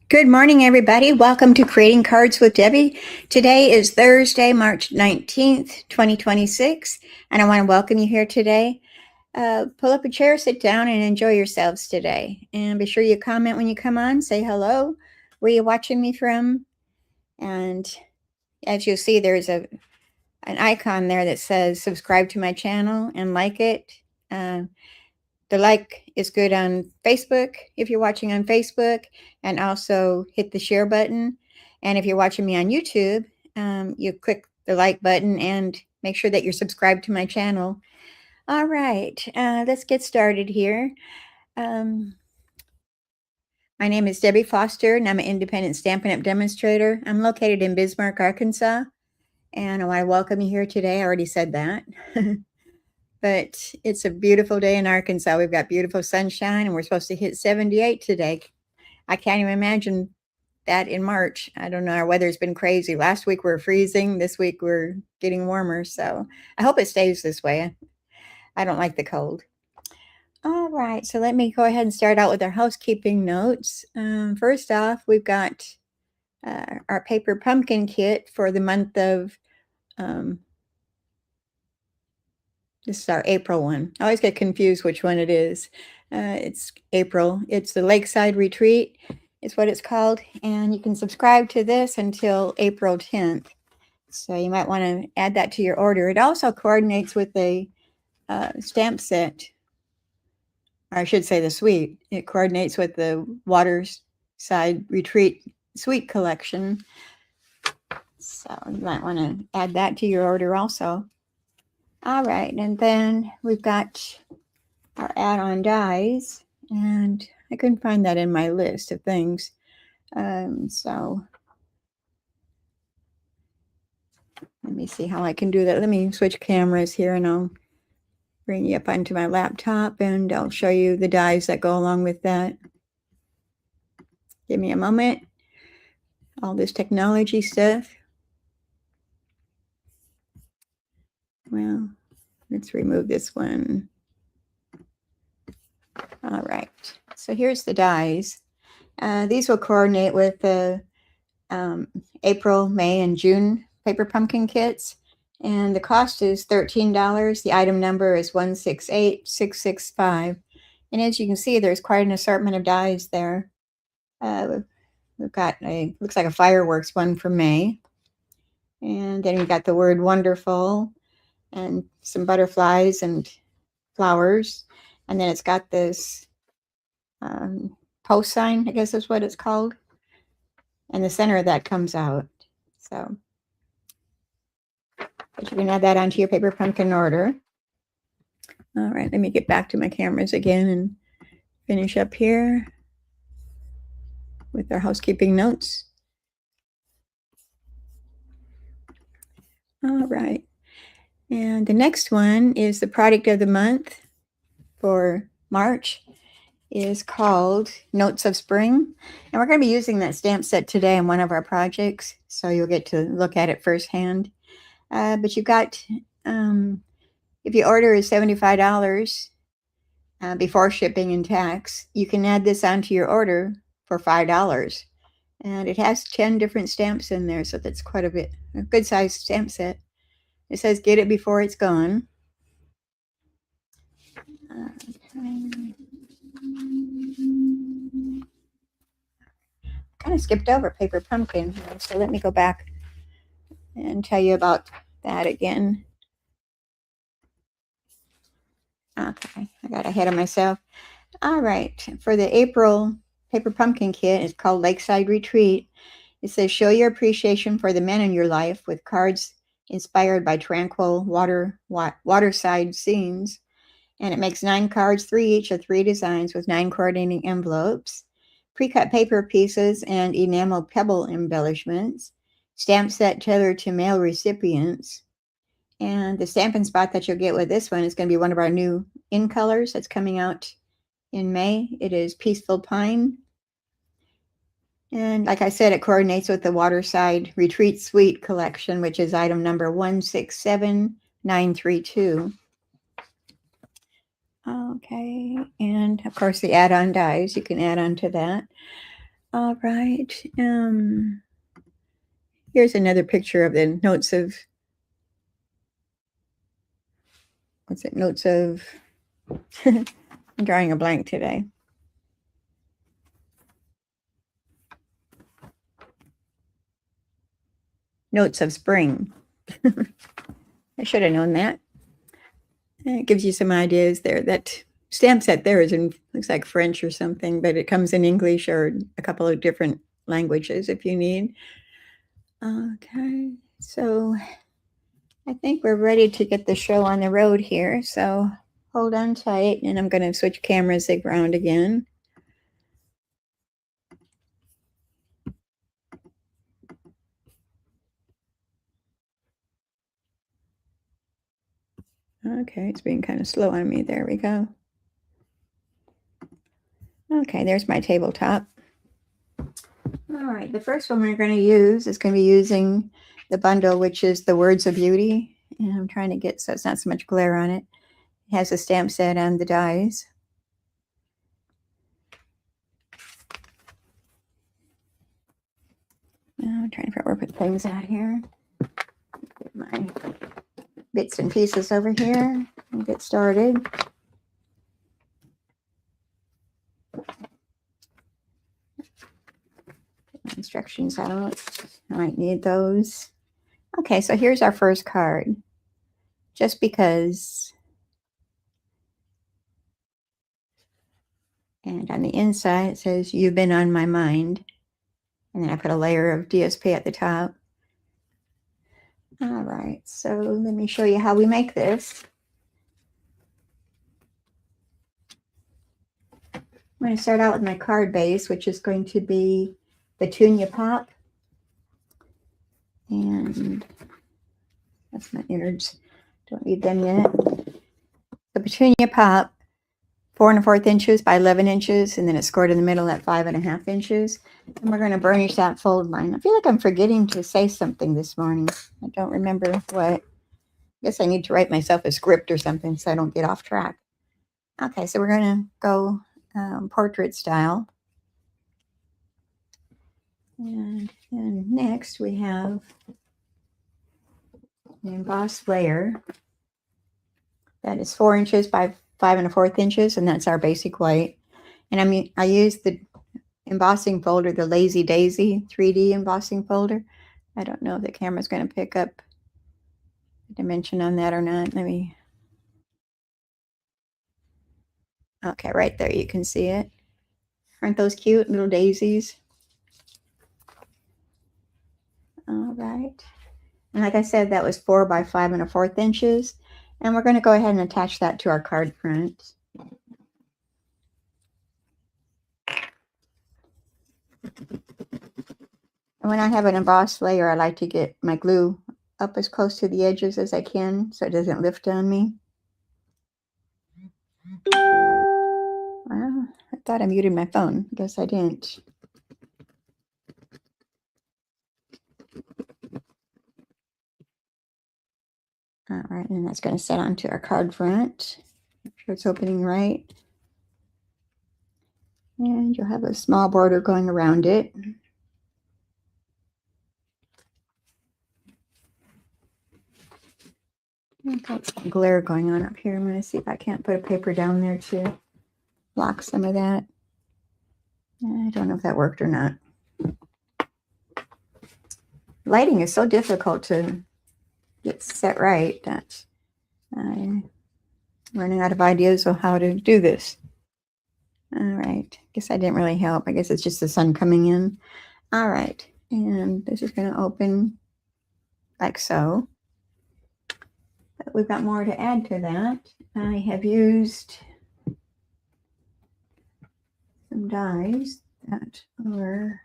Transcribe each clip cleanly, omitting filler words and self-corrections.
Good morning, everybody. Welcome to Creating Cards with Debbie. Today is Thursday, March 19th, 2026, and I want to welcome you here today. Pull up a chair, sit down, and enjoy yourselves today. And be sure you comment when you come on, say hello, where you're watching me from. And as you'll see, there's an icon there that says subscribe to my channel and like it. The like is good on Facebook if you're watching on Facebook, and also hit the share button. And if you're watching me on YouTube, you click the like button and make sure that you're subscribed to my channel. All right, let's get started here. My name is Debbie Foster, and I'm an independent Stampin' Up! Demonstrator. I'm located in Bismarck, Arkansas, and I want to welcome you here today. I already said that. But it's a beautiful day in Arkansas. We've got beautiful sunshine, and we're supposed to hit 78 today. I can't even imagine that in March. I don't know. Our weather's been crazy. Last week we were freezing. This week we're getting warmer. So I hope it stays this way. I don't like the cold. All right. So let me go ahead and start out with our housekeeping notes. First off, we've got our paper pumpkin kit for the month of this is our April one. I always get confused which one it is. It's April. It's the Lakeside Retreat is what it's called. And you can subscribe to this until April 10th. So you might want to add that to your order. It also coordinates with a stamp set. Or I should say the suite. It coordinates with the Waterside Retreat suite collection. So you might want to add that to your order also. All right, and then we've got our add-on dies, and I couldn't find that in my list of things. So let me see how I can do that. Let me switch cameras here, and I'll bring you up onto my laptop, and I'll show you the dies that go along with that. Give me a moment. All this technology stuff. Well, let's remove this one. All right, so here's the dies. These will coordinate with the April, May, and June paper pumpkin kits. And the cost is $13. The item number is 168665. And as you can see, there's quite an assortment of dies there. We've got looks like a fireworks one for May. And then we got the word wonderful and some butterflies and flowers. And then it's got this post sign, I guess is what it's called. And the center of that comes out. So, but you can add that onto your paper pumpkin order. All right, let me get back to my cameras again and finish up here with our housekeeping notes. All right, and the next one is the product of the month for March is called Notes of Spring. And we're going to be using that stamp set today in one of our projects, so you'll get to look at it firsthand. But you got, if your order is $75 before shipping and tax, you can add this onto your order for $5. And it has 10 different stamps in there, so that's quite a bit, a good sized stamp set. It says get it before it's gone. Kind of skipped over paper pumpkin here, so let me go back and tell you about that again. Okay, I got ahead of myself. All right, for the April paper pumpkin kit, it's called Lakeside Retreat. It says show your appreciation for the men in your life with cards inspired by tranquil waterside scenes. And it makes 9 cards, 3 each of 3 designs with 9 coordinating envelopes, pre-cut paper pieces and enamel pebble embellishments, stamp set tailored to male recipients. And the Stampin' Spot that you'll get with this one is going to be one of our new in colors that's coming out in May. It is Peaceful Pine. And like I said, it coordinates with the Waterside Retreat Suite collection, which is item number 167932. Okay, and of course the add-on dies, you can add on to that. All right. Here's another picture of the notes of, what's it? Notes of, I'm drawing a blank today. Notes of Spring. I should have known that. And it gives you some ideas there. That stamp set there is in, looks like French or something, but it comes in English or a couple of different languages if you need. Okay, so I think we're ready to get the show on the road here. So hold on tight, and I'm going to switch cameras around again. Okay, it's being kind of slow on me. There we go. Okay, there's my tabletop. All right, the first one we're going to use is going to be using the bundle, which is the Words of Beauty. And I'm trying to get so it's not so much glare on it. It has a stamp set and the dies. Now I'm trying to figure out where to put things out here. Get my bits and pieces over here and get started. Instructions out. I might need those. Okay, so here's our first card. Just because. And on the inside, it says, "You've been on my mind." And then I put a layer of DSP at the top. All right, so let me show you how we make this. I'm going to start out with my card base, which is going to be Petunia Pop. And that's my innards. Don't need them yet. The Petunia Pop, 4 1/4 inches by 11 inches, and then it's scored in the middle at 5 1/2 inches. And we're going to burnish that fold line. I feel like I'm forgetting to say something this morning. I don't remember what. I guess I need to write myself a script or something so I don't get off track. Okay, so we're going to go portrait style. And then next we have the embossed layer. That is 4 inches by 5 1/4 inches, and that's our basic white. And I use the embossing folder, the Lazy Daisy 3D embossing folder. I don't know if the camera's going to pick up the dimension on that or not. Let me. Okay, right there you can see it. Aren't those cute little daisies? All right. And like I said, that was 4 by 5 1/4 inches. And we're going to go ahead and attach that to our card front. And when I have an embossed layer, I like to get my glue up as close to the edges as I can so it doesn't lift on me. Well, I thought I muted my phone. I guess I didn't. All right, and that's going to set onto our card front. Make sure it's opening right. And you'll have a small border going around it. I've got some glare going on up here. I'm going to see if I can't put a paper down there to block some of that. I don't know if that worked or not. Lighting is so difficult to get set right that I'm running out of ideas on how to do this. All right. Guess I didn't really help. I guess it's just the sun coming in. All right. And this is going to open like so. But we've got more to add to that. I have used some dies that are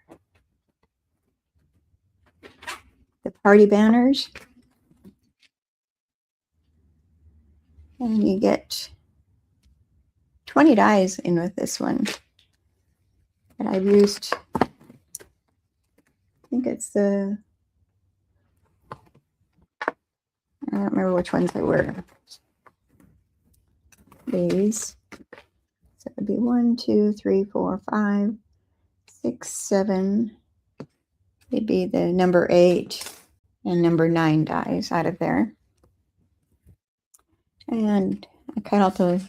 the party banners. And you get 20 dies in with this one. And I've used, I think it's the, I don't remember which ones they were. These. So it would be 1, 2, 3, 4, 5, 6, 7, maybe the number 8 and number 9 dies out of there. And I cut out the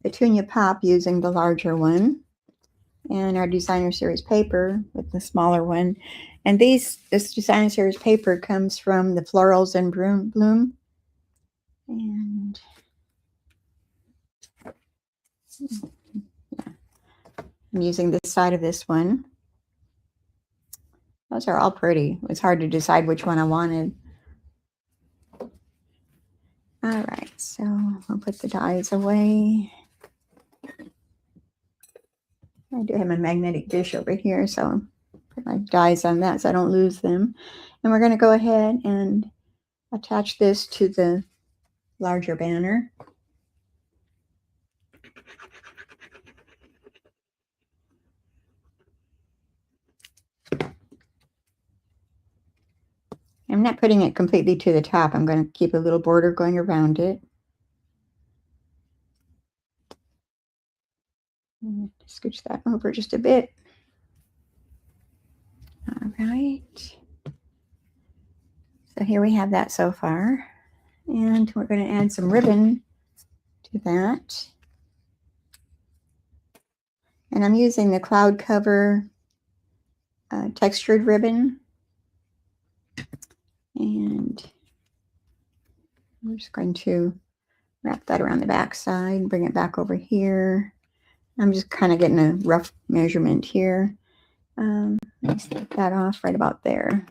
Petunia Pop using the larger one, and our designer series paper with the smaller one. And this designer series paper comes from the Florals and Bloom. And I'm using this side of this one. Those are all pretty. It was hard to decide which one I wanted. All right, so I'll put the dies away. I do have my magnetic dish over here, so I'll put my dies on that so I don't lose them. And we're going to go ahead and attach this to the larger banner. I'm not putting it completely to the top. I'm going to keep a little border going around it. Scooch that over just a bit. All right. So here we have that so far. And we're going to add some ribbon to that. And I'm using the cloud cover textured ribbon. And I'm just going to wrap that around the back side, bring it back over here. I'm just kind of getting a rough measurement here. Let's take that off right about there.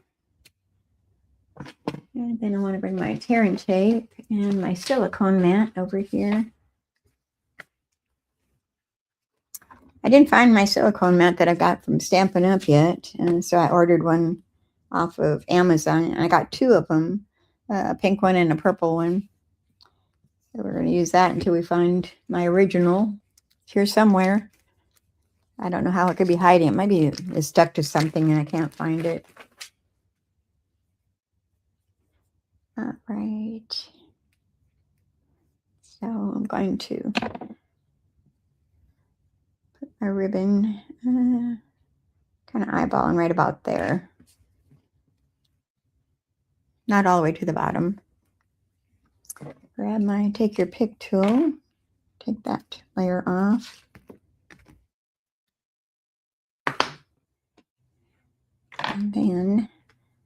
And then I want to bring my tear and tape and my silicone mat over here. I didn't find my silicone mat that I got from Stampin' Up! Yet, and so I ordered one off of Amazon, and I got 2 of them, a pink one and a purple one. So we're going to use that until we find my original. It's here somewhere. I don't know how it could be hiding. It might be it's stuck to something and I can't find it. All right. So I'm going to put my ribbon kind of eyeballing right about there. Not all the way to the bottom. Grab my take your pick tool. Take that layer off. And then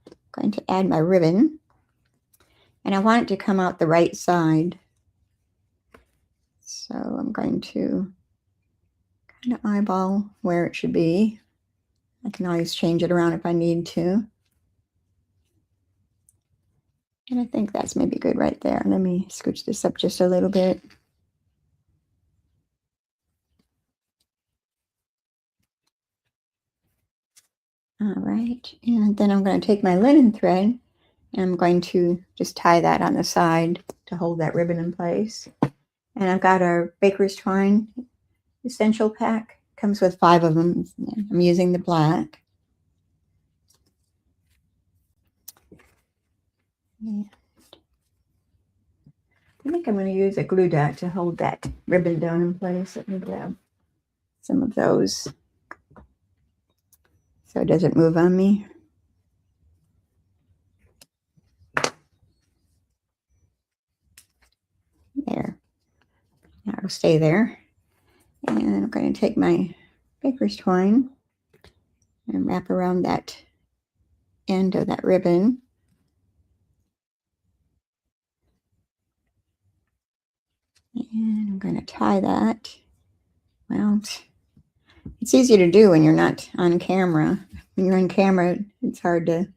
I'm going to add my ribbon. And I want it to come out the right side. So I'm going to kind of eyeball where it should be. I can always change it around if I need to. And I think that's maybe good right there. Let me scooch this up just a little bit. All right, and then I'm going to take my linen thread and I'm going to just tie that on the side to hold that ribbon in place. And I've got our Baker's Twine Essential Pack. Comes with 5 of them. I'm using the black. And I think I'm going to use a glue dot to hold that ribbon down in place. Let me grab some of those so it doesn't move on me. There. Now it'll stay there. And I'm going to take my Baker's Twine and wrap around that end of that ribbon. And I'm going to tie that. Well, it's easy to do when you're not on camera. When you're on camera, it's hard to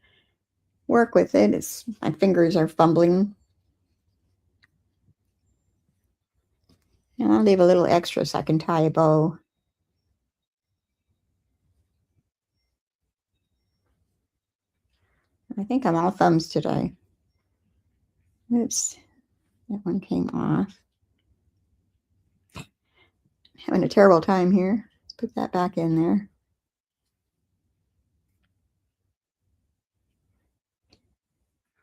work with it. My fingers are fumbling. And I'll leave a little extra so I can tie a bow. I think I'm all thumbs today. Oops, that one came off. Having a terrible time here. Let's put that back in there.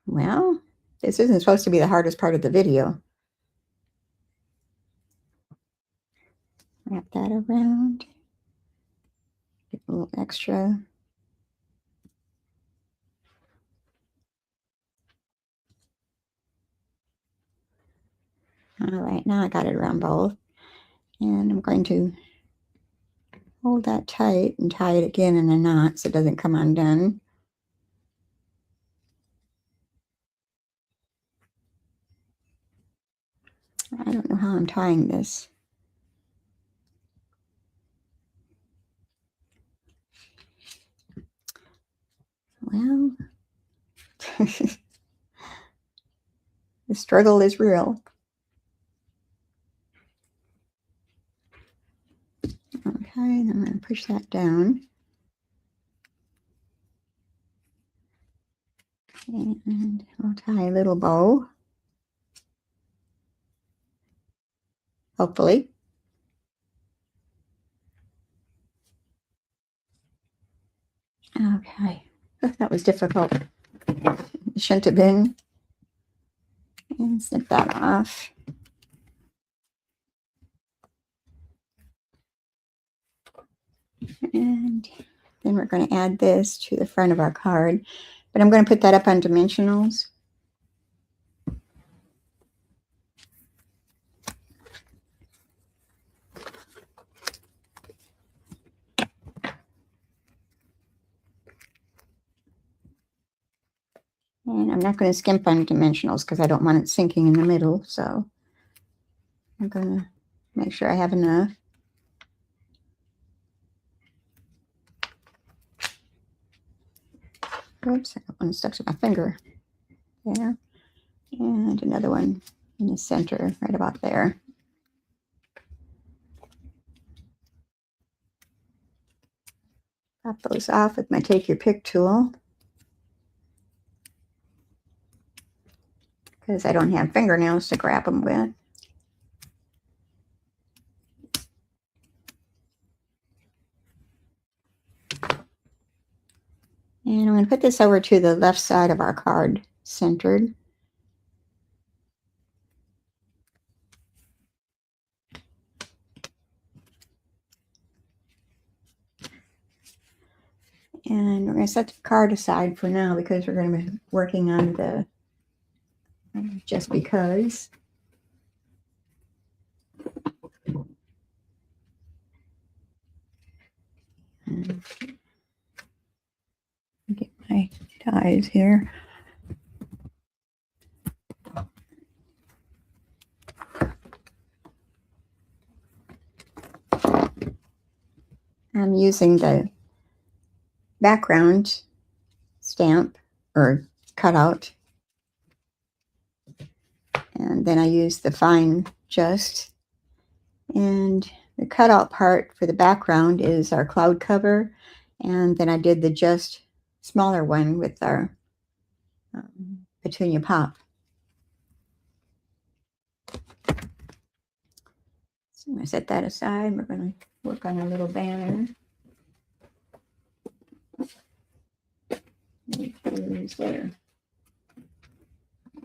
Well, this isn't supposed to be the hardest part of the video. Wrap that around. a little extra. All right, now I got it around both. And I'm going to hold that tight and tie it again in a knot so it doesn't come undone. I don't know how I'm tying this. Well, the struggle is real. Okay, then I'm going to push that down. And I'll tie a little bow. Hopefully. Okay. Oh, that was difficult. It shouldn't have been. And snip that off. And then we're going to add this to the front of our card. But I'm going to put that up on dimensionals. And I'm not going to skimp on dimensionals because I don't want it sinking in the middle. So I'm going to make sure I have enough. Oops, I got one stuck to my finger. There. And another one in the center, right about there. Pop those off with my Take Your Pick tool. Because I don't have fingernails to grab them with. And I'm going to put this over to the left side of our card, centered. And we're going to set the card aside for now because we're going to be working on the Just Because. And get my ties here. I'm using the background stamp or cutout, and then I use the fine just, and the cutout part for the background is our cloud cover, and then I did the just smaller one with our petunia pop. So I'm going to set that aside. We're going to work on a little banner. There.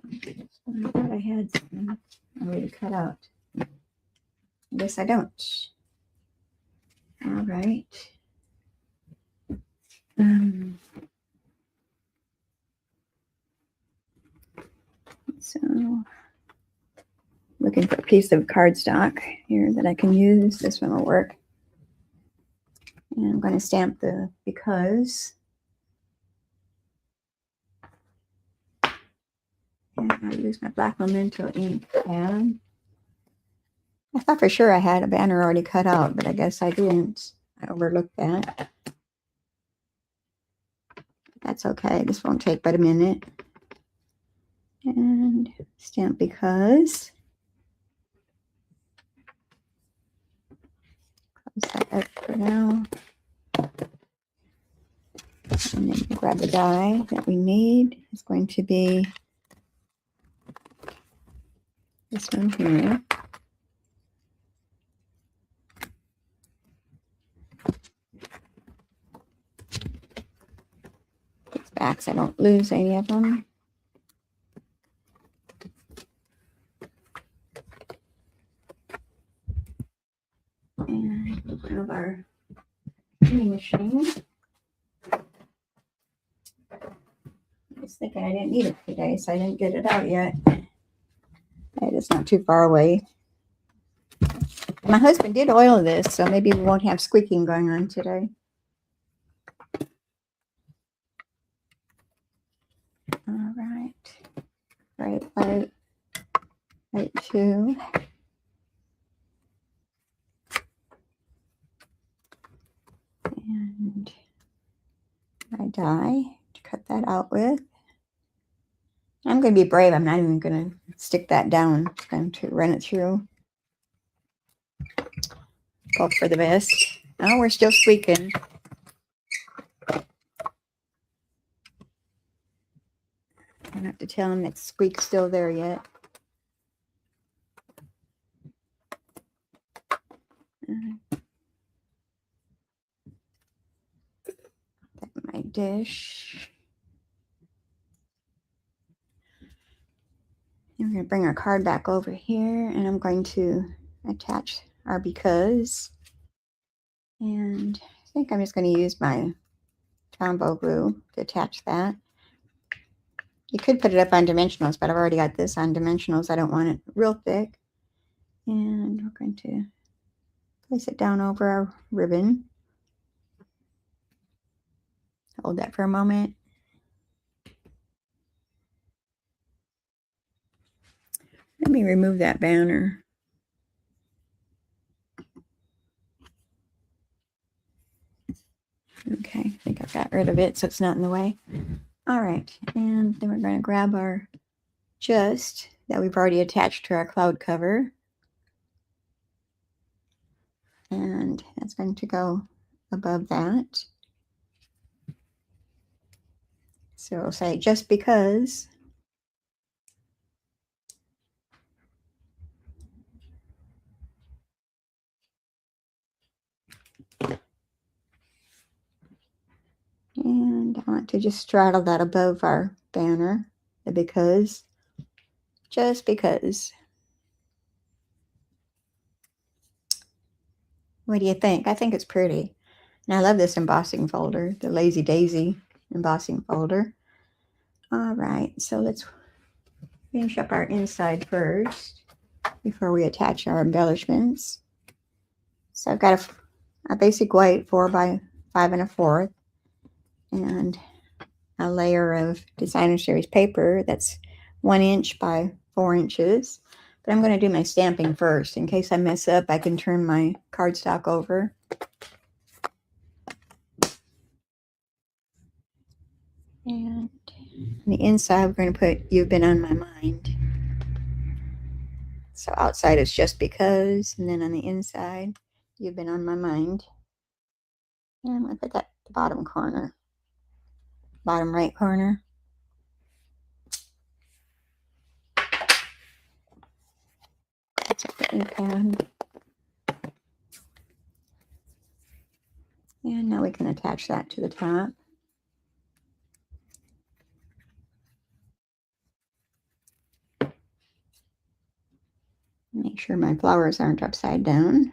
I thought I had some already cut out. I guess I don't. All right. So, looking for a piece of cardstock here that I can use. This one will work. And I'm going to stamp the because. And I'll use my black memento ink pad. I thought for sure I had a banner already cut out, but I guess I didn't. I overlooked that. That's okay. This won't take but a minute. And stamp because. Close that up for now. And then grab the die that we need. It's going to be this one here. These backs, I don't lose any of them. And we'll grab our sewing machine. I was thinking I didn't need it today, so I didn't get it out yet. It's not too far away. My husband did oil this, so maybe we won't have squeaking going on today. All right. Right, right 2. And my die to cut that out with. I'm going to be brave. I'm not even going to stick that down. I'm just going to run it through. Hope for the best. Oh, we're still squeaking. I don't have to tell him that squeak's still there yet. My dish. And we're going to bring our card back over here, and I'm going to attach our because. And I think I'm just going to use my Tombow glue to attach that. You could put it up on dimensionals, but I've already got this on dimensionals. I don't want it real thick. And we're going to place it down over our ribbon. Hold that for a moment. Let me remove that banner. Okay, I think I've got rid of it so it's not in the way. All right, and then we're going to grab our just that we've already attached to our cloud cover. And that's going to go above that. So we'll say just because. And I want to just straddle that above our banner, the because, just because. What do you think? I think it's pretty. And I love this embossing folder, the Lazy Daisy embossing folder. All right, so let's finish up our inside first before we attach our embellishments. So I've got a basic white 4 by 5 1/4 and a layer of designer series paper that's 1 inch by 4 inches. But I'm going to do my stamping first. In case I mess up, I can turn my cardstock over. And on the inside, we're going to put You've Been on My Mind. So outside is just because, and then on the inside, You've Been on My Mind. And I'm going to put that at the bottom corner, bottom right corner. Take the ink pad. And now we can attach that to the top. Make sure my flowers aren't upside down.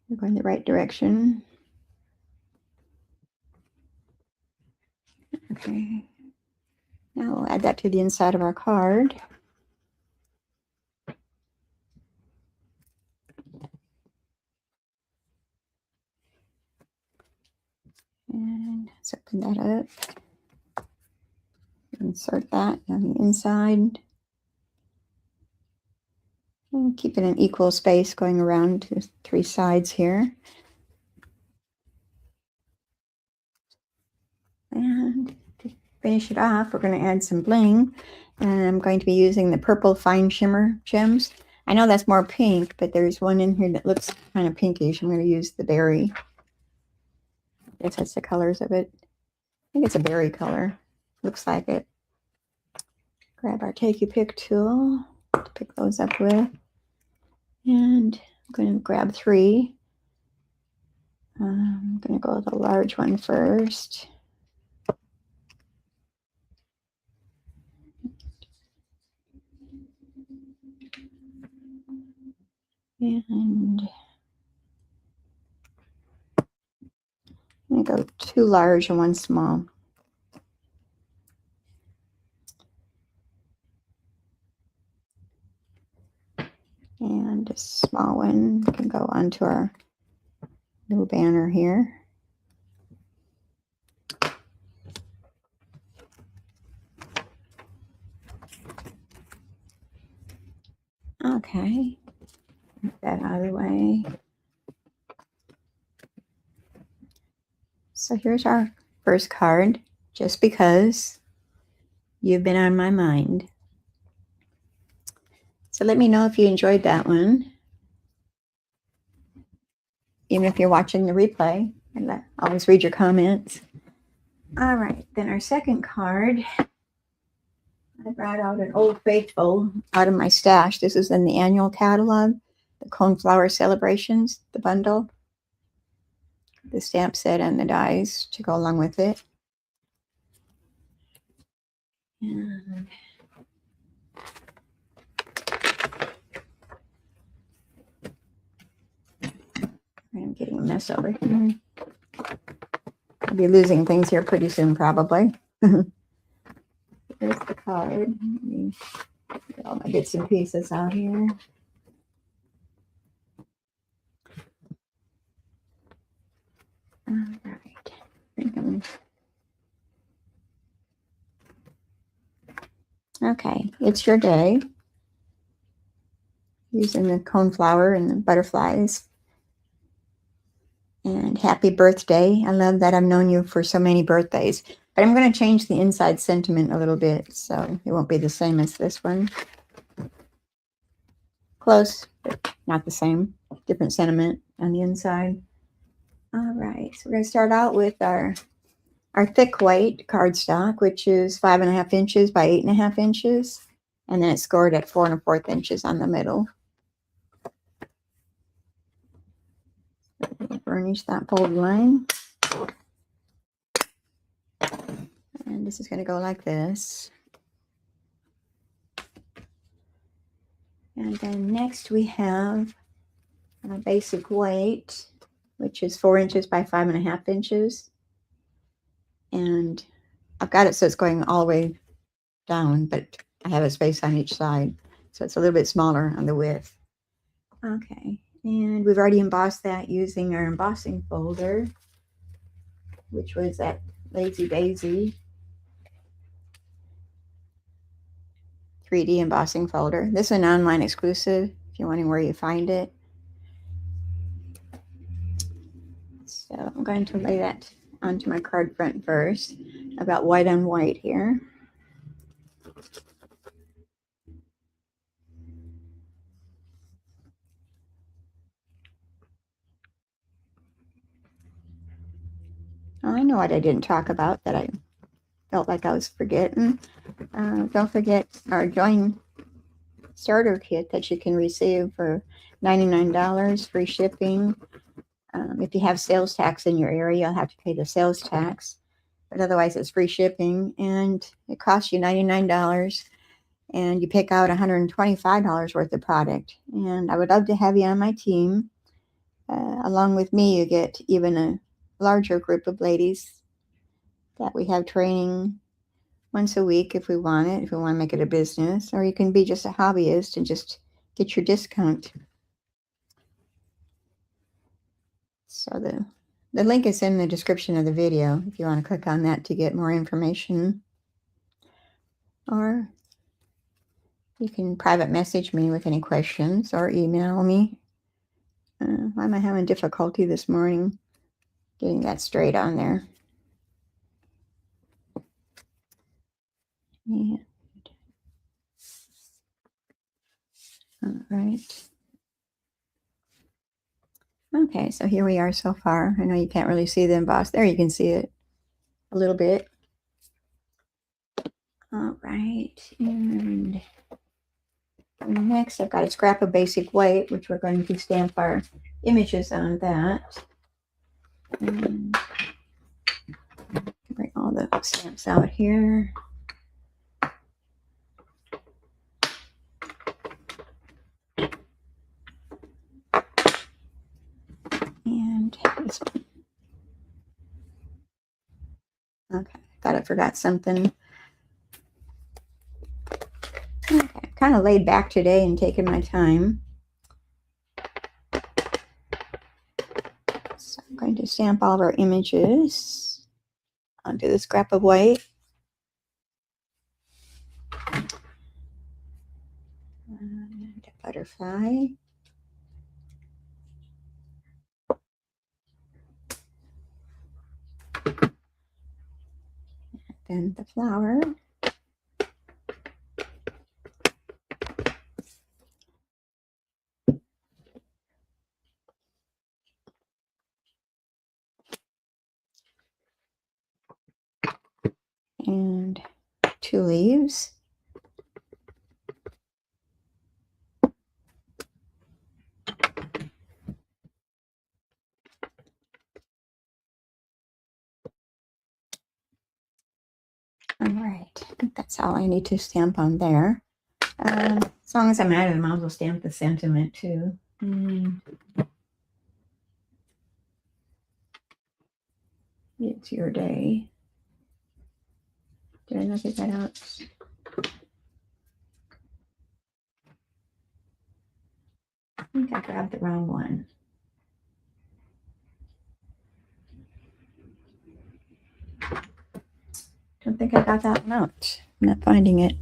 We're going the right direction. Okay. Now we'll add that to the inside of our card. And let's open that up. Insert that on the inside. And keep it an equal space going around to 3 sides here. And to finish it off, we're going to add some bling. And I'm going to be using the purple fine shimmer gems. I know that's more pink, but there's one in here that looks kind of pinkish. I'm going to use the berry. I guess that's the colors of it. I think it's a berry color. Looks like it. Grab our Take Your Pick tool to pick those up with. And I'm going to grab 3. I'm going to go with the large one first. And I'm going to go 2 large and 1 small. And a small one can go onto our little banner here. Okay, get that out of the way. So here's our first card, just because you've been on my mind. So let me know if you enjoyed that one, even if you're watching the replay. I always read your comments. All right, then our second card, I brought out an Old Faithful out of my stash. This is in the annual catalog, the Coneflower Celebrations, the bundle, the stamp set and the dies to go along with it. And I'm getting a mess over here. I'll be losing things here pretty soon, probably. There's the card. Let me get all my bits and pieces out here. All right. Okay, it's your day. Using the coneflower and the butterflies. And happy birthday. I love that I've known you for so many birthdays. But I'm going to change the inside sentiment a little bit, so it won't be the same as this one. Close, but not the same. Different sentiment on the inside. All right, so we're going to start out with our thick white cardstock, which is 5.5 inches by 8.5 inches. And then it's scored at 4 1/4 inches on the middle. Burnish that fold line. And this is going to go like this. And then next we have a basic white, which is 4 inches by 5.5 inches. And I've got it so it's going all the way down, but I have a space on each side. So it's a little bit smaller on the width. Okay, and we've already embossed that using our embossing folder, which was that Lazy Daisy 3D embossing folder. This is an online exclusive if you're wondering where you find it. So I'm going to lay that onto my card front first. I've got white on white here. I know what I didn't talk about that I felt like I was forgetting. Don't forget our Join Starter Kit that you can receive for $99, free shipping. If you have sales tax in your area, you'll have to pay the sales tax. But otherwise, it's free shipping. And it costs you $99. And you pick out $125 worth of product. And I would love to have you on my team. Along with me, you get even a larger group of ladies that we have training once a week if we want it, if we want to make it a business, or you can be just a hobbyist and just get your discount. So the link is in the description of the video if you want to click on that to get more information. Or you can private message me with any questions or email me. Why am I having difficulty this morning getting that straight on there? Yeah. All right. Okay, so here we are so far. I know you can't really see the emboss. There you can see it a little bit. All right, and next I've got a scrap of basic white, which we're going to stamp our images on that. And bring all the stamps out here. And this one. Okay, thought I forgot something. Okay, kind of laid back today and taking my time. So I'm going to stamp all of our images onto the scrap of white. And a butterfly. Then the flower. And 2 leaves. All right, I think that's all I need to stamp on there. As long as I'm at it, I might as well stamp the sentiment too. It's your day. Did I not get that out? I think I grabbed the wrong one. Don't think I got that one out. I'm not finding it.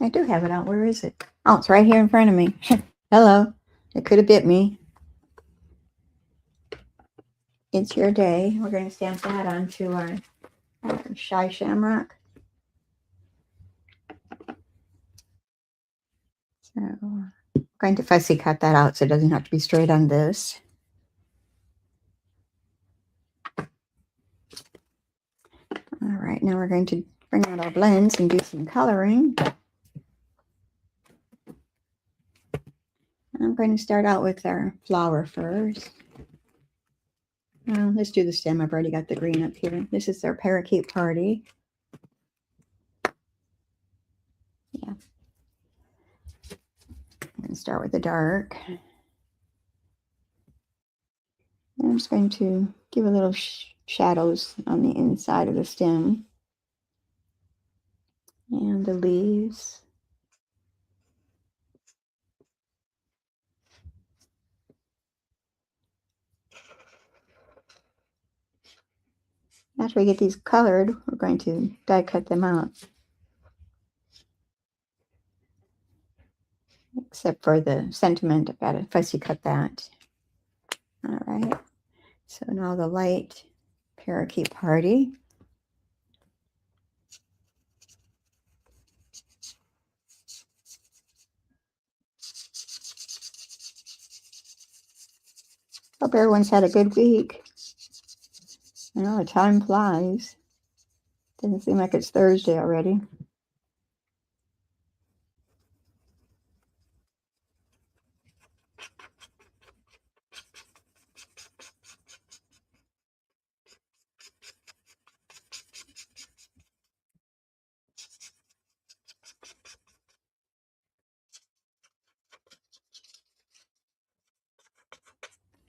I do have it out. Where is it? Oh, it's right here in front of me. Hello. It could have bit me. It's your day. We're going to stamp that onto our Shy Shamrock. So I'm going to fussy cut that out so it doesn't have to be straight on this. All right, now we're going to bring out our blends and do some coloring. I'm going to start out with our flower first. Let's do the stem. I've already got the green up here. This is our parakeet party. Yeah. I'm going to start with the dark. And I'm just going to give a little shadows on the inside of the stem and the leaves. After we get these colored, we're going to die cut them out. Except for the sentiment, I've got to fussy cut that. All right. So now the light parakeet party. Hope everyone's had a good week. I know, time flies. Doesn't seem like it's Thursday already.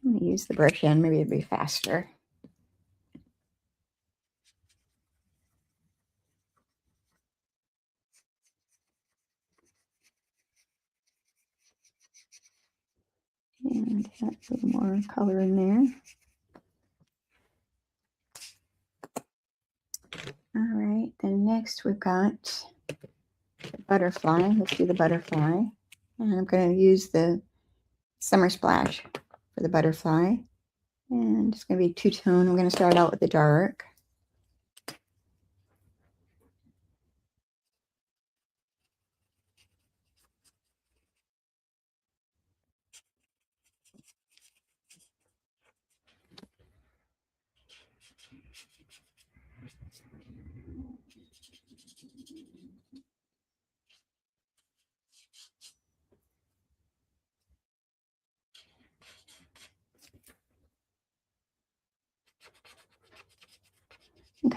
I'm going to use the brush end. Maybe it'd be faster. And add a little more color in there. All right, then next we've got the butterfly. Let's do the butterfly. And I'm going to use the Summer Splash for the butterfly. And it's going to be two-tone. I'm going to start out with the dark.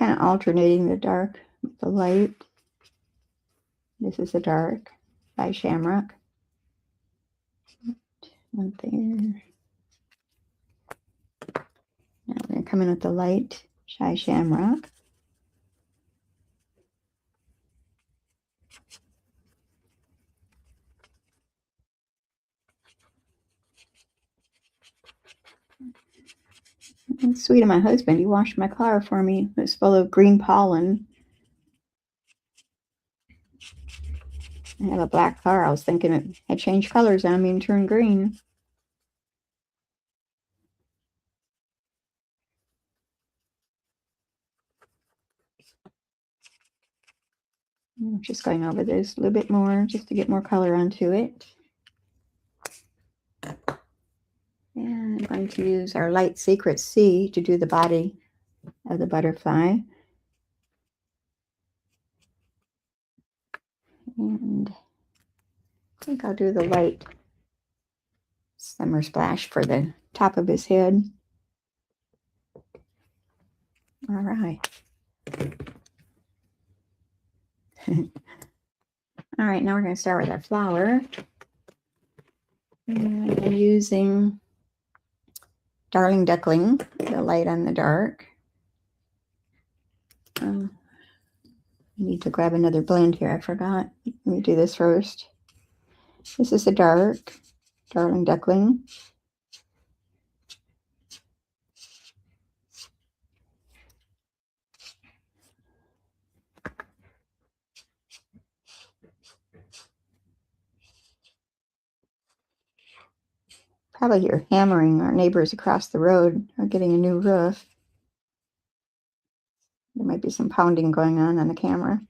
kind of alternating the dark with the light. This is the dark by Shamrock. One there. Now we're going to come in with the light Shy Shamrock. And sweet of my husband, he washed my car for me. It was full of green pollen. I have a black car. I was thinking it had changed colors on me and turned green. I'm just going over this a little bit more just to get more color onto it. And I'm going to use our light Secret C to do the body of the butterfly. And I think I'll do the light Summer Splash for the top of his head. All right. All right, now we're going to start with our flower. And I'm using Darling Duckling, the light on the dark. I need to grab another blend here. I forgot. Let me do this first. This is the dark, Darling Duckling. Probably you're hammering. Our neighbors across the road are getting a new roof. There might be some pounding going on the camera.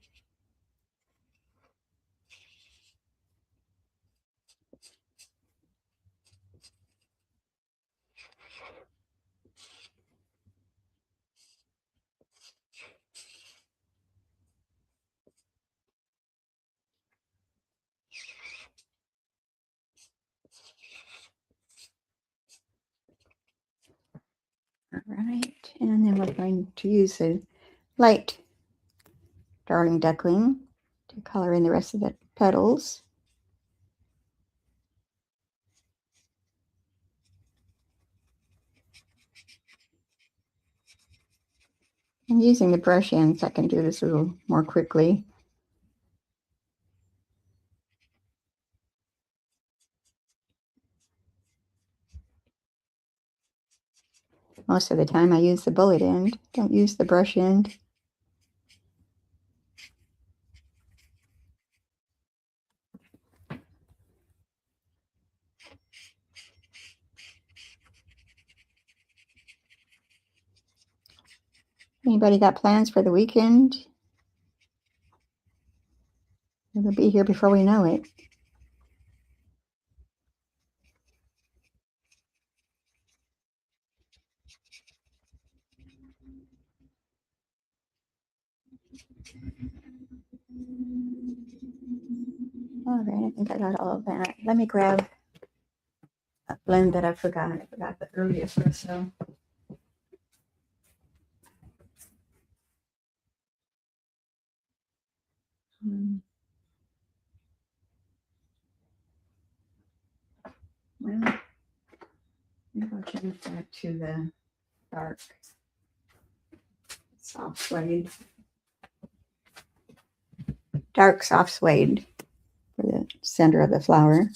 All right, and then we're going to use the light Darling Duckling to color in the rest of the petals. I'm using the brush ends. I can do this a little more quickly. Most of the time I use the bullet end, don't use the brush end. Anybody got plans for the weekend? It'll be here before we know it. All right, I think I got all of that. Let me grab a blend that I forgot. I forgot the early espresso. Well, maybe I'll change that to the dark soft suede. Dark soft suede for the center of the flower.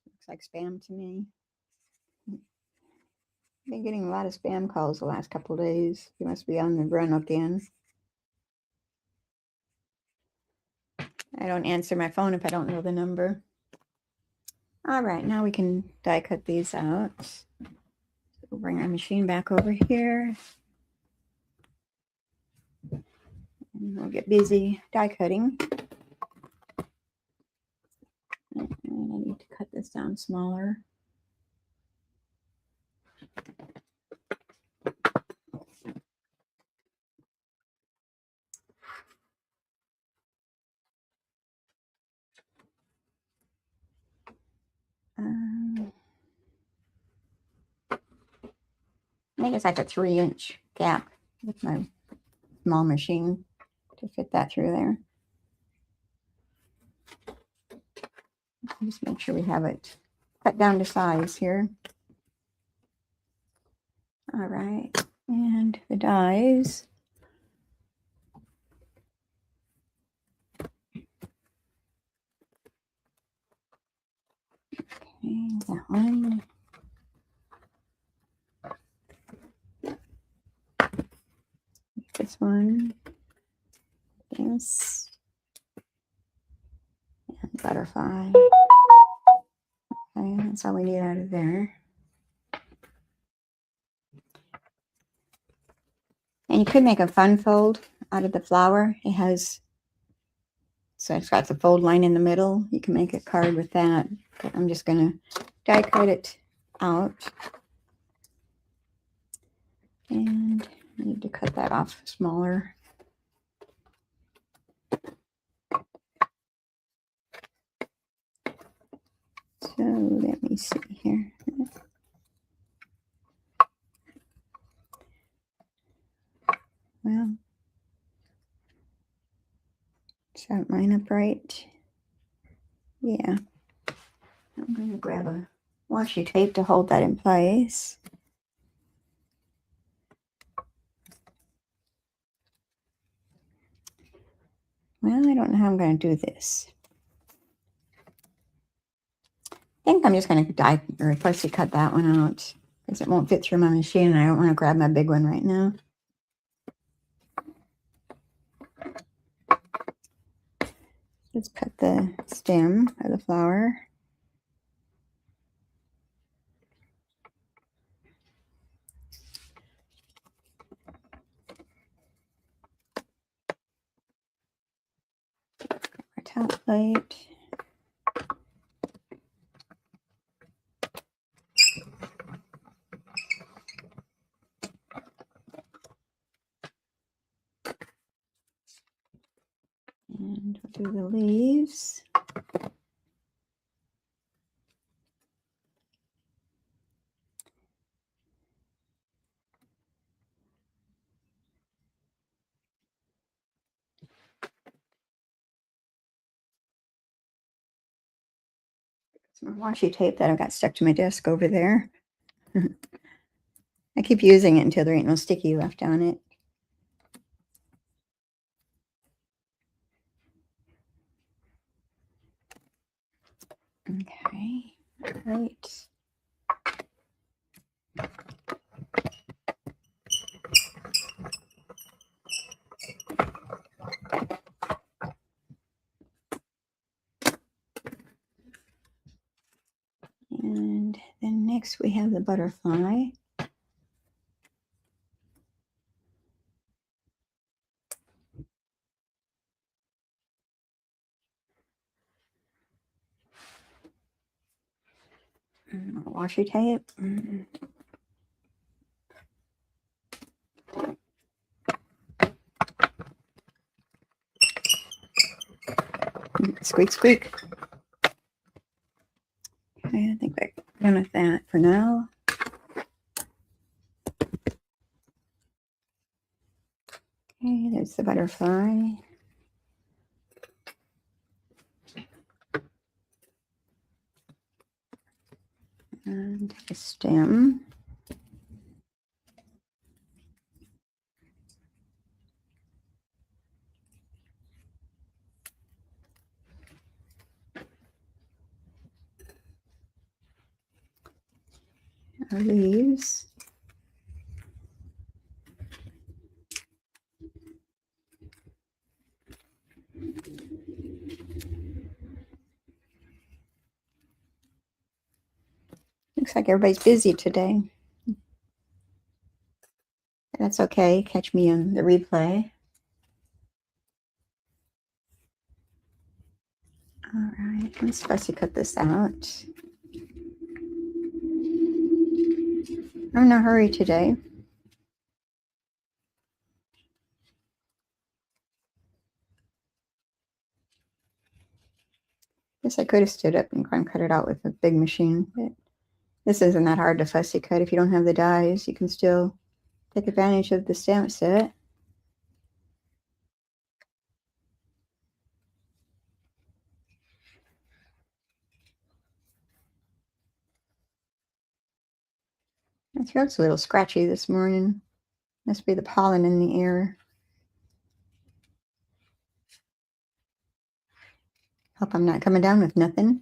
Looks like spam to me. I've been getting a lot of spam calls the last couple of days. You must be on the run again. I don't answer my phone if I don't know the number. All right, now we can die cut these out. We'll bring our machine back over here. And we'll get busy die cutting. And I need to cut this down smaller. I think it's like a 3-inch gap with my small machine to fit that through there. Just make sure we have it cut down to size here. All right, and the dies. Okay, that one. This one. This. And butterfly. Okay, that's all we need out of there. And you could make a fun fold out of the flower. It has, so it's got the fold line in the middle. You can make a card with that. But I'm just going to die cut it out. And I need to cut that off smaller. So let me see here. Well, set mine up right. Yeah. I'm going to grab a washi tape to hold that in place. Well, I don't know how I'm going to do this. I think I'm just going to die or first cut that one out because it won't fit through my machine and I don't want to grab my big one right now. Let's cut the stem of the flower. Our top plate. And we'll do the leaves. Some washi tape that I got stuck to my desk over there. I keep using it until there ain't no sticky left on it. Okay, right. And then next we have the butterfly. Washi tape. Squeak, squeak. Okay, I think we're done with that for now. Okay, there's the butterfly. And the stem. Our leaves. Looks like everybody's busy today. That's okay. Catch me on the replay. All right, I'm supposed to cut this out. I'm in a hurry today. Guess I could have stood up and cut it out with a big machine, but This isn't that hard to fussy cut. If you don't have the dies, you can still take advantage of the stamp set. My throat's a little scratchy this morning. Must be the pollen in the air. Hope I'm not coming down with nothing.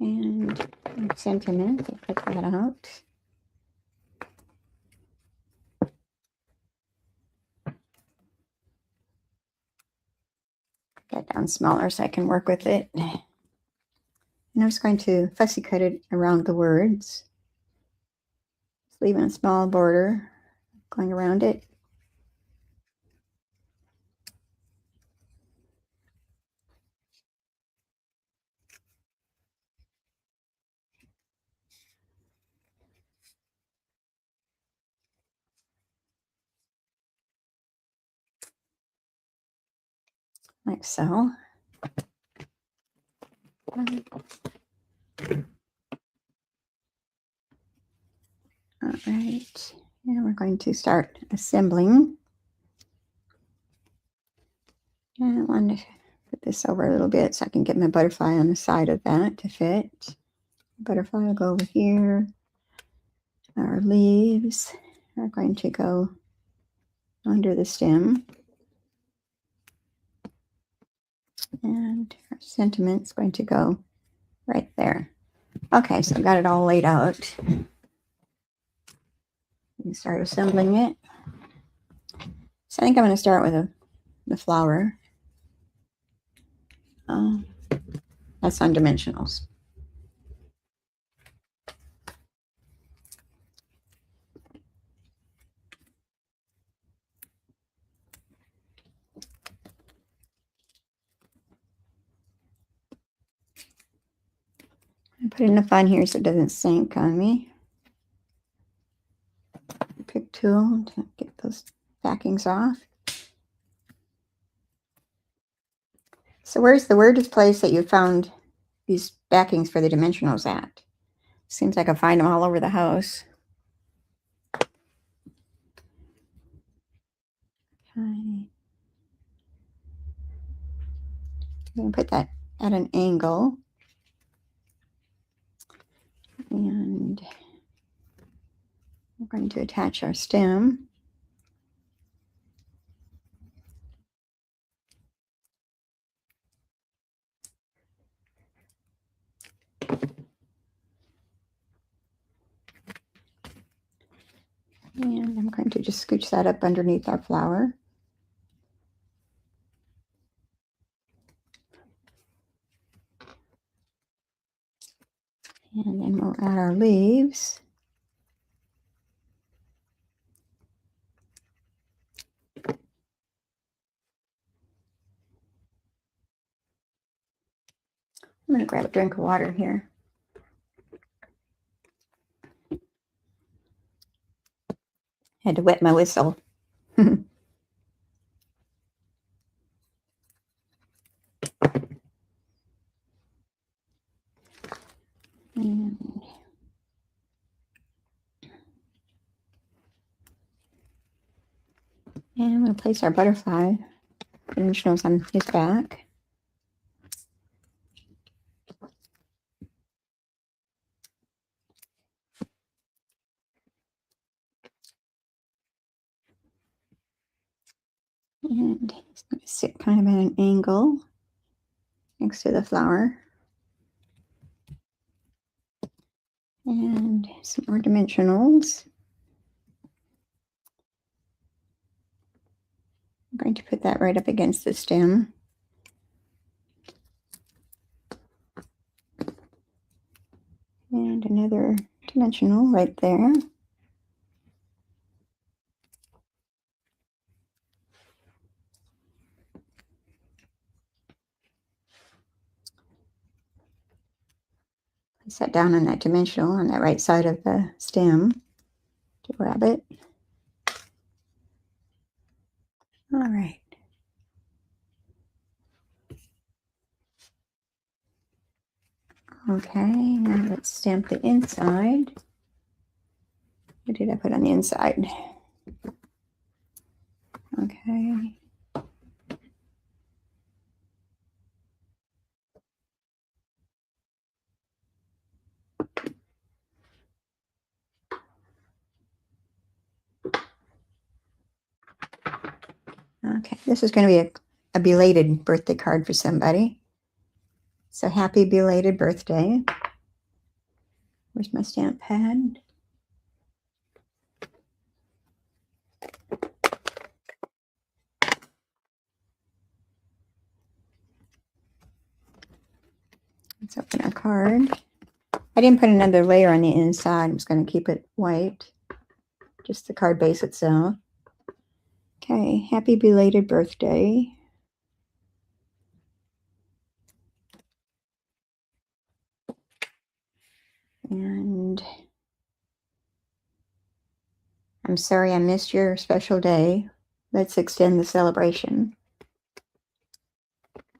And sentiment, I'll put that out. Get down smaller so I can work with it. And I'm just going to fussy cut it around the words. Just leaving a small border going around it. Like so. All right, and we're going to start assembling. And I want to put this over a little bit so I can get my butterfly on the side of that to fit. Butterfly will go over here. Our leaves are going to go under the stem. And our sentiment's going to go right there. Okay, so I've got it all laid out. And start assembling it. So I think I'm going to start with the flower. That's on dimensionals. I put enough on here so it doesn't sink on me. Pick tool to get those backings off. So where's the weirdest place that you found these backings for the dimensionals at? Seems like I find them all over the house. Okay. I'm going to put that at an angle. And we're going to attach our stem. And I'm going to just scooch that up underneath our flower. And then we'll add our leaves. I'm going to grab a drink of water here. Had to wet my whistle. And I'm going to place our butterfly dimensionals on his back. And he's going to sit kind of at an angle next to the flower. And some more dimensionals. I'm going to put that right up against the stem. And another dimensional right there. Place that down on that dimensional on that right side of the stem to grab it. All right. Okay, now let's stamp the inside. What did I put on the inside? Okay. Okay, this is going to be a belated birthday card for somebody. So happy belated birthday. Where's my stamp pad? Let's open our card. I didn't put another layer on the inside. I'm just going to keep it white. Just the card base itself. Okay, happy belated birthday. And I'm sorry I missed your special day. Let's extend the celebration.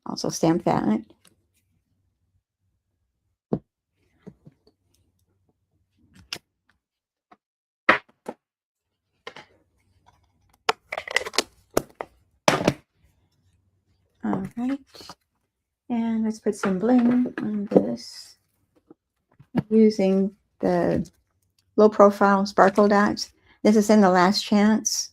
Also stamp that. All right. And let's put some bling on this using the low profile sparkle dots. This is in the last chance.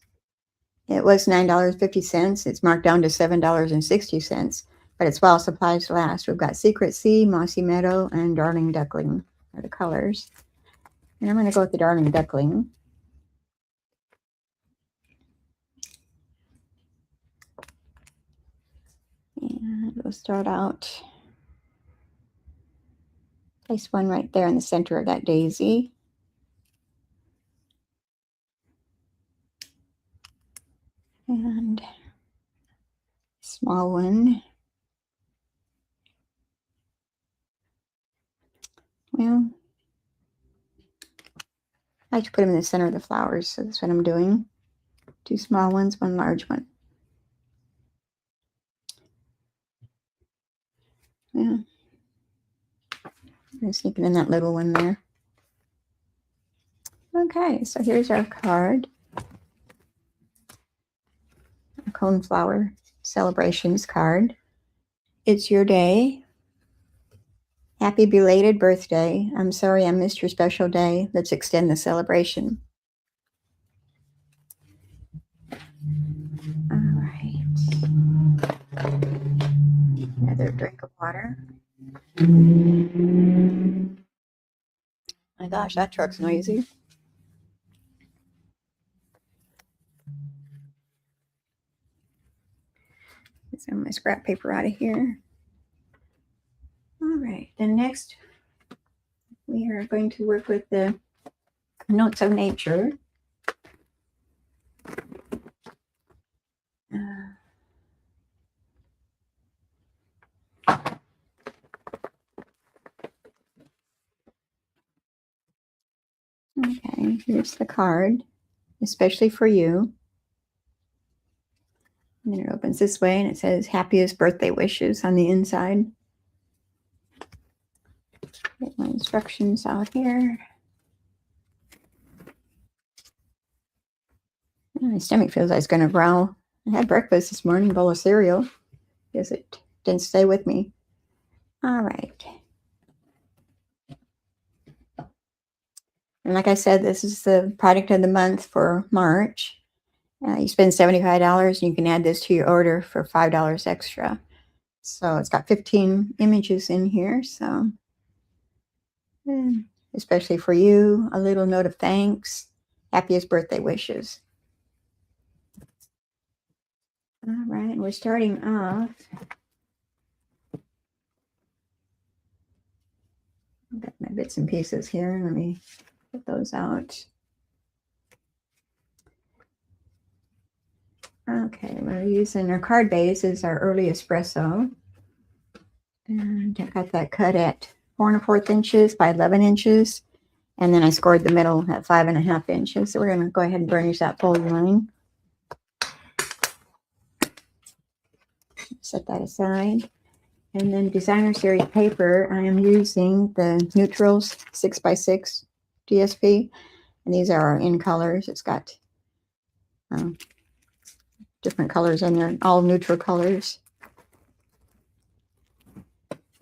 It was $9.50. It's marked down to $7.60, but it's while supplies last. We've got Secret Sea, Mossy Meadow, and Darling Duckling are the colors. And I'm going to go with the Darling Duckling. And we'll start out, place one right there in the center of that daisy. And small one. Well, I like to put them in the center of the flowers, so that's what I'm doing. Two small ones, one large one. Yeah. I'm sneaking in that little one there. Okay, so here's our card. A Coneflower Celebrations card. It's your day. Happy belated birthday. I'm sorry I missed your special day. Let's extend the celebration. All right. Another drink of water. My gosh, that truck's noisy. Get some of my scrap paper out of here. All right, then next we are going to work with the Notes of Nature. Okay, here's the card, especially for you. And then it opens this way and it says happiest birthday wishes on the inside. Get my instructions out here. My stomach feels like it's going to growl. I had breakfast this morning, bowl of cereal. Guess it didn't stay with me. All right. And like I said, this is the product of the month for March. You spend $75 and you can add this to your order for $5 extra. So it's got 15 images in here. So especially for you, a little note of thanks. Happiest birthday wishes. we're starting off. I've got my bits and pieces here. Let me put those out. Okay, we're using our card base is our early espresso. And I got that cut at 4 1/4 inches by 11 inches. And then I scored the middle at 5 1/2 inches. So we're going to go ahead and burnish that fold line. Set that aside. And then designer series paper, I am using the Neutrals 6x6 DSP. And these are in colors. It's got different colors in there, all neutral colors.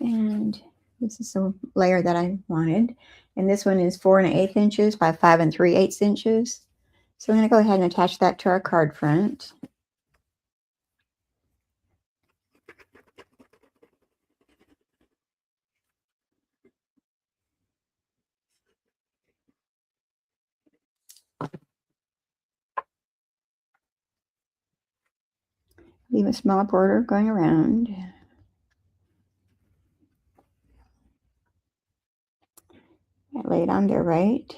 And this is the layer that I wanted. And this one is 4 1/8 inches by 5 3/8 inches. So I'm going to go ahead and attach that to our card front. Leave a small border going around. I lay it on there right.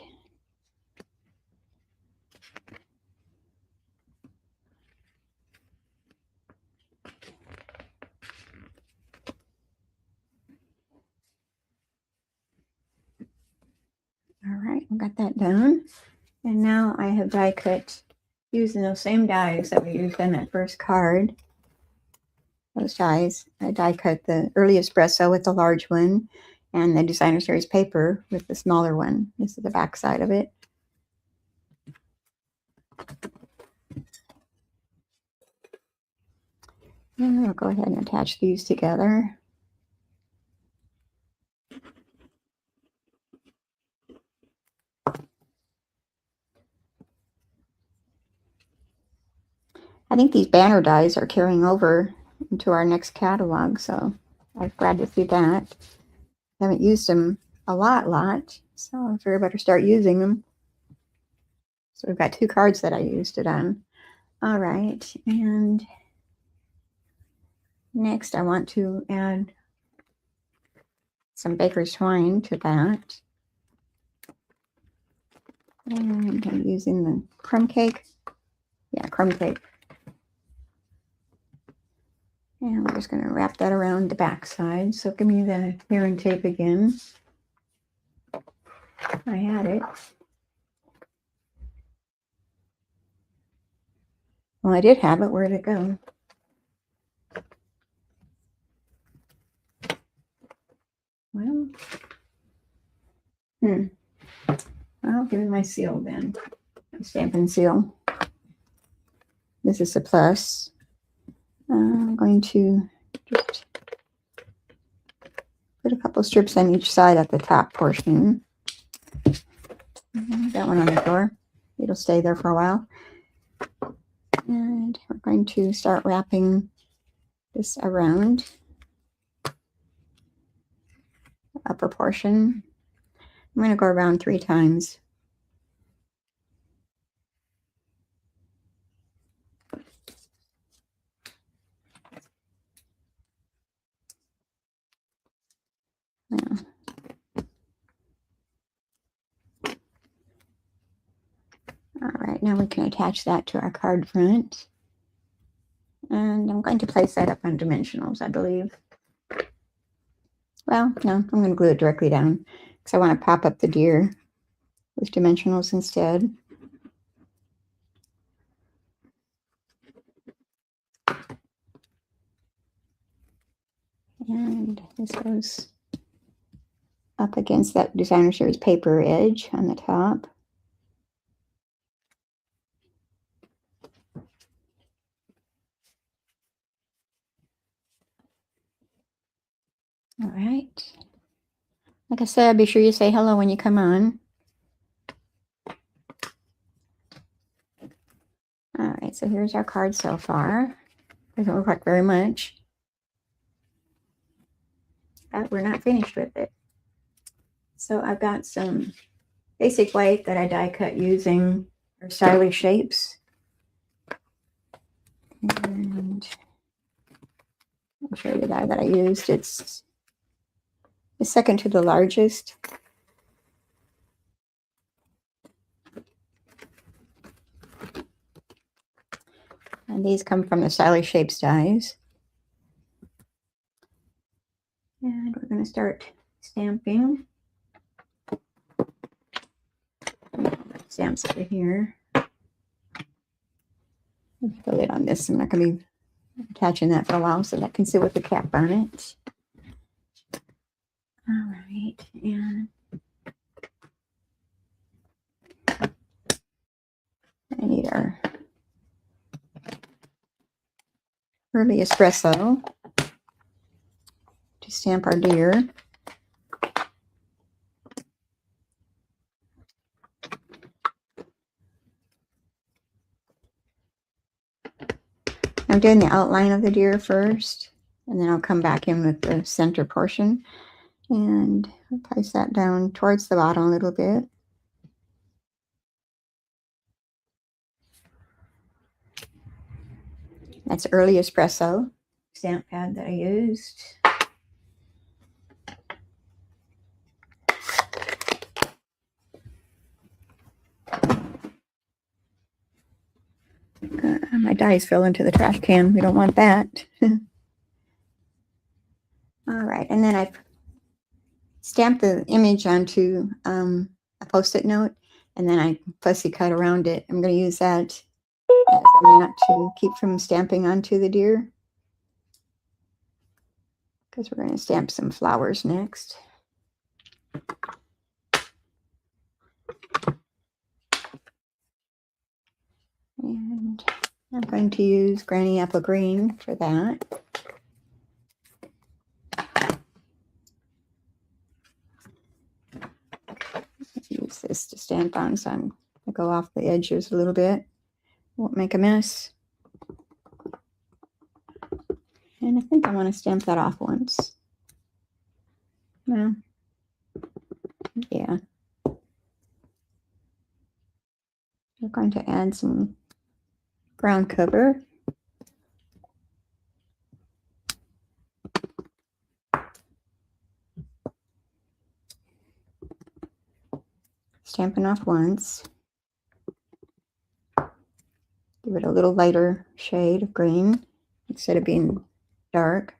All right, I got that done. And now I have die cut using those same dies that we used on that first card. Those dies. I die cut the early espresso with the large one and the designer series paper with the smaller one. This is the back side of it. And I'll go ahead and attach these together. I think these banner dies are carrying over into our next catalog, so I'm glad to see that. I haven't used them a lot, so I figure I better start using them. So we've got 2 cards that I used it on. All right, and next I want to add some baker's twine to that. And I'm using the crumb cake. Yeah, crumb cake. And we're just going to wrap that around the back side. So give me the heron tape again. I had it. Well, I did have it. Where did it go? Well, I'll give me my seal then. Stampin' seal. This is a plus. I'm going to just put a couple strips on each side at the top portion. That one on the door. It'll stay there for a while. And we're going to start wrapping this around the upper portion. I'm going to go around 3 times. Yeah. All right, now we can attach that to our card front. And I'm going to place that up on dimensionals, I believe. Well, no, I'm going to glue it directly down because I want to pop up the deer with dimensionals instead. And this goes up against that designer series paper edge on the top. All right. Like I said, be sure you say hello when you come on. All right, so here's our card so far. Doesn't look like very much. But we're not finished with it. So I've got some basic white that I die cut using our Stylus shapes. And I'll show you the die that I used. It's the second to the largest. And these come from the Stylus Shapes dies. And we're going to start stamping. Stamps over here. Put the lid on this. I'm not going to be attaching that for a while so that can sit with the cap on it. All right, and I need our early espresso to stamp our deer. I'm doing the outline of the deer first, and then I'll come back in with the center portion. And I'll place that down towards the bottom a little bit. That's early espresso stamp pad that I used. My dies fell into the trash can. We don't want that. All right, and then I've stamped the image onto a Post-it note, and then I fussy cut around it. I'm going to use that as a mat to keep from stamping onto the deer, because we're going to stamp some flowers next. And I'm going to use Granny Apple Green for that. Use this to stamp on, so I'm going to go off the edges a little bit. Won't make a mess. And I think I want to stamp that off once. Well, yeah. We're going to add some ground cover. Stamping off once. Give it a little lighter shade of green instead of being dark.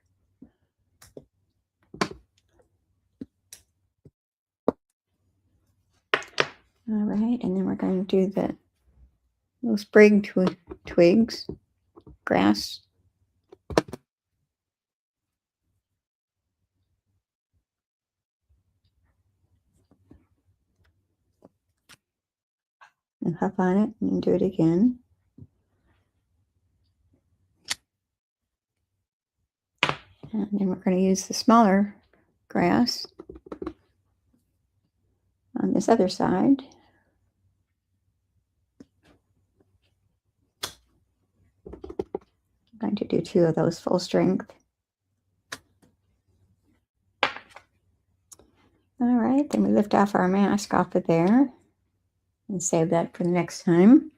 All right, and then we're going to do the little sprig twigs, grass. And huff on it and do it again. And then we're going to use the smaller grass on this other side. I'm going to do 2 of those full strength. All right, then we lift off our mask off of there and save that for the next time.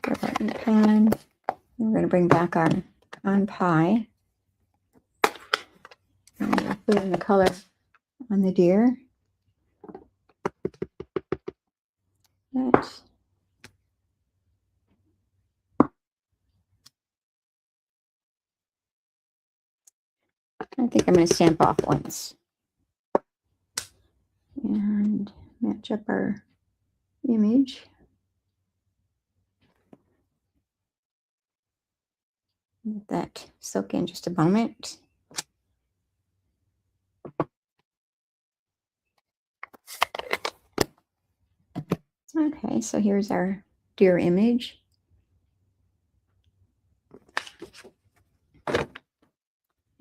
Put that in the pan. We're going to bring back our on pie. And we'll put in the color on the deer. That. I think I'm going to stamp off once. And match up our image. Let that soak in just a moment. Okay, so here's our deer image. And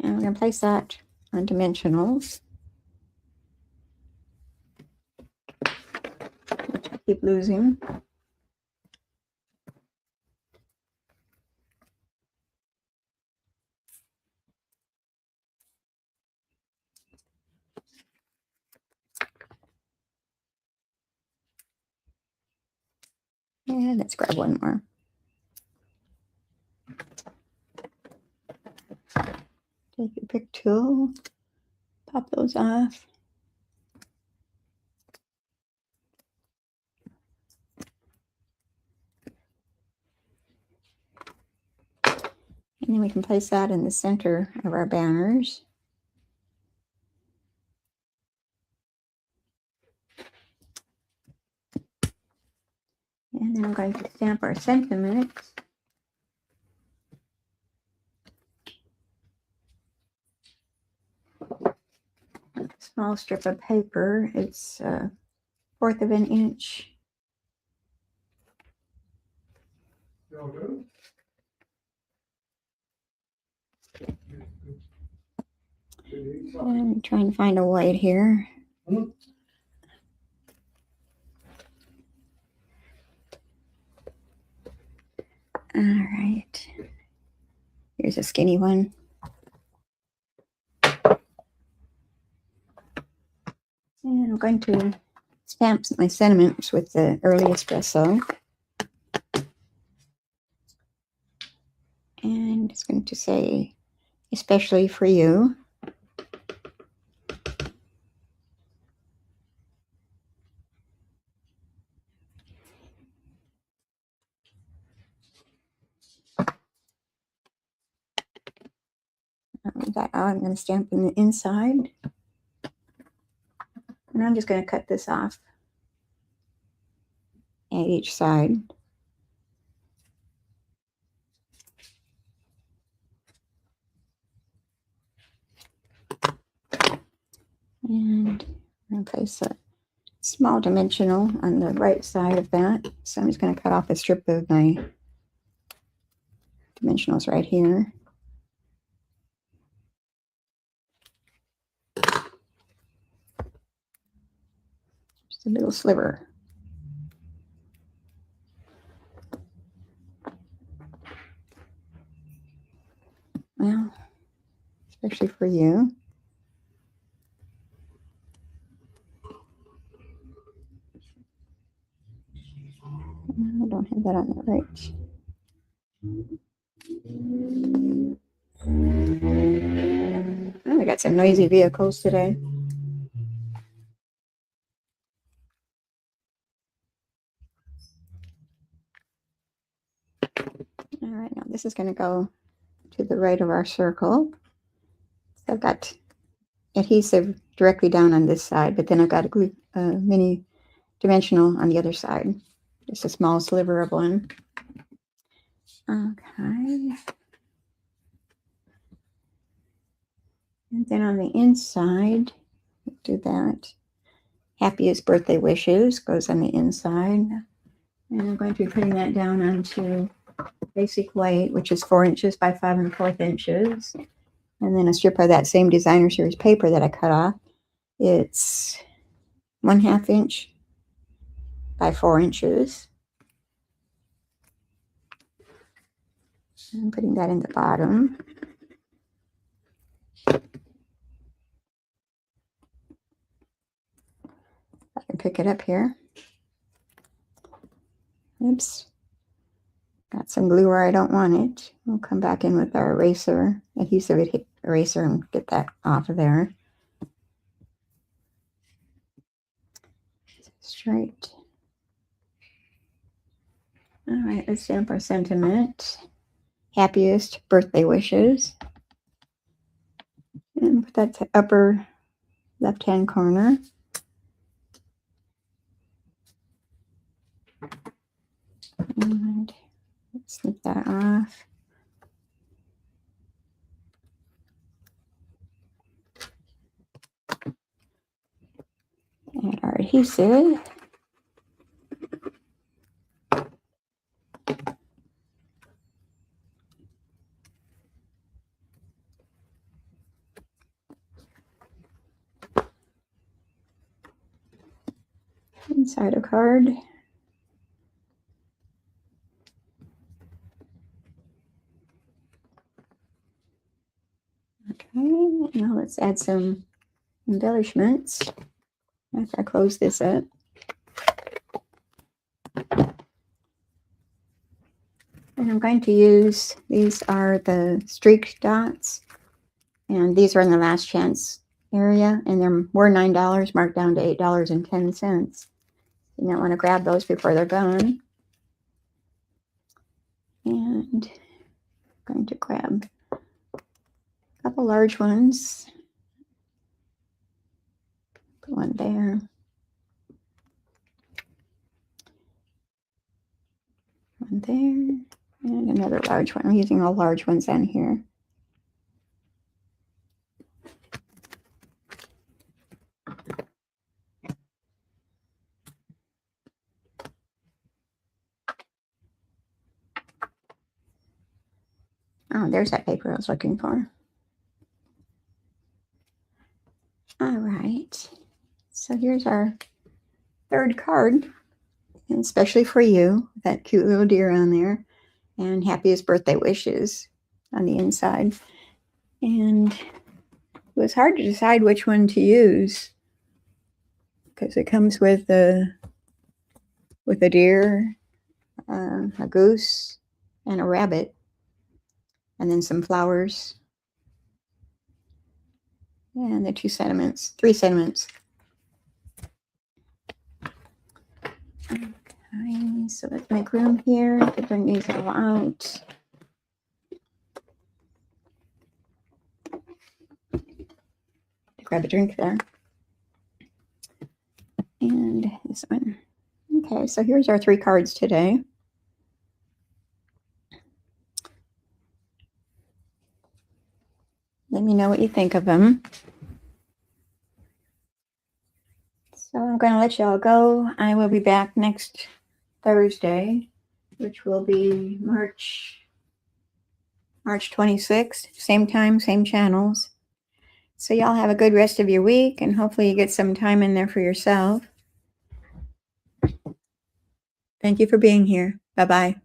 we're going to place that on dimensionals. Which I keep losing. And let's grab one more. Take your pick tool, pop those off. And then we can place that in the center of our banners. And then I'm going to stamp our sentiments. A small strip of paper. It's 1/4 of an inch. I'm trying to find a white here. All right. Here's a skinny one. And I'm going to stamp my sentiments with the early espresso. And it's going to say, especially for you. That out. I'm going to stamp in the inside. And I'm just going to cut this off at each side. And I'm going to place a small dimensional on the right side of that. So I'm just going to cut off a strip of my dimensionals right here. Just a little sliver. Well, especially for you. I don't have that on the right. Oh, we got some noisy vehicles today. All right, now this is going to go to the right of our circle. So I've got adhesive directly down on this side, but then I've got a glue mini dimensional on the other side. Just a small sliver of one. Okay. And then on the inside, do that. Happiest birthday wishes goes on the inside. And I'm going to be putting that down onto basic white, which is 4 inches by 5 1/4 inches. And then a strip of that same designer series paper that I cut off. It's 1/2 inch by 4 inches. I'm putting that in the bottom. I can pick it up here. Oops. Got some glue where I don't want it. We'll come back in with our eraser, adhesive eraser, and get that off of there. Straight. All right, let's stamp our sentiment. Happiest birthday wishes. And put that to upper left-hand corner. And snip that off. Add our adhesive. Inside a card. Okay, now let's add some embellishments after I close this up. And I'm going to use, these are the streak dots. And these are in the last chance area, and they were $9, marked down to $8.10. You might want to grab those before they're gone. And I'm going to grab a couple large ones. Put one there. One there. And another large one. I'm using all large ones on here. Oh, there's that paper I was looking for. All right. So here's our third card, and especially for you, that cute little deer on there, and happiest birthday wishes on the inside. And it was hard to decide which one to use because it comes with a deer, a goose, and a rabbit, and then some flowers, and the three sentiments. Okay, so let's make room here to bring these all out. Grab a drink there. And this one. Okay, so here's our 3 cards today. Let me know what you think of them. So I'm going to let you all go. I will be back next Thursday, which will be March 26th. Same time, same channels. So y'all have a good rest of your week, and hopefully you get some time in there for yourself. Thank you for being here. Bye-bye.